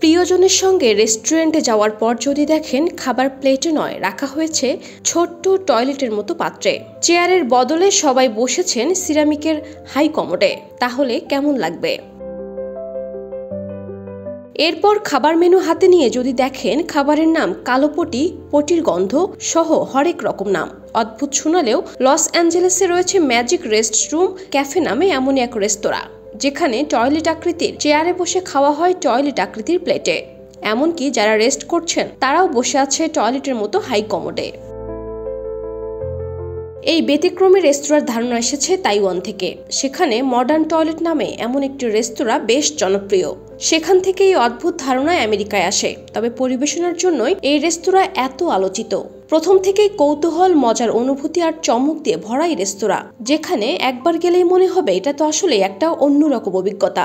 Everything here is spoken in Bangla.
প্রিয়জনের সঙ্গে রেস্টুরেন্টে যাওয়ার পর যদি দেখেন খাবার প্লেটে নয়, রাখা হয়েছে ছোট্ট টয়লেটের মতো পাত্রে। চেয়ারের বদলে সবাই বসেছেন সিরামিকের হাই কমোডে, তাহলে কেমন লাগবে? এরপর খাবার মেনু হাতে নিয়ে যদি দেখেন খাবারের নাম কালো পটি, পটির গন্ধ সহ হরেক রকম নাম। অদ্ভুত শোনালেও লস অ্যাঞ্জেলেসে রয়েছে ম্যাজিক রেস্টরুম ক্যাফে নামে এমনই এক রেস্তোরাঁ, যেখানে টয়লেট আকৃতির চেয়ারে বসে খাওয়া হয় টয়লেট আকৃতির প্লেটে। এমনকি যারা রেস্ট করছেন তারাও বসে আছে টয়লেটের মতো হাই কমোডে। এই ব্যতিক্রমী রেস্তোরাঁর ধারণা এসেছে তাইওয়ান থেকে। সেখানে মডার্ন টয়লেট নামে এমন একটি রেস্তোরাঁ বেশ জনপ্রিয়। সেখান থেকে এই অদ্ভুত ধারণা আমেরিকায় আসে। তবে পরিবেশনার জন্যই এই রেস্তোরাঁ এত আলোচিত। প্রথম থেকেই কৌতূহল, মজার অনুভূতি আর চমক দিয়ে ভরা এই রেস্তোরাঁ, যেখানে একবার গেলেই মনে হবে এটা তো আসলে একটা অন্যরকম অভিজ্ঞতা।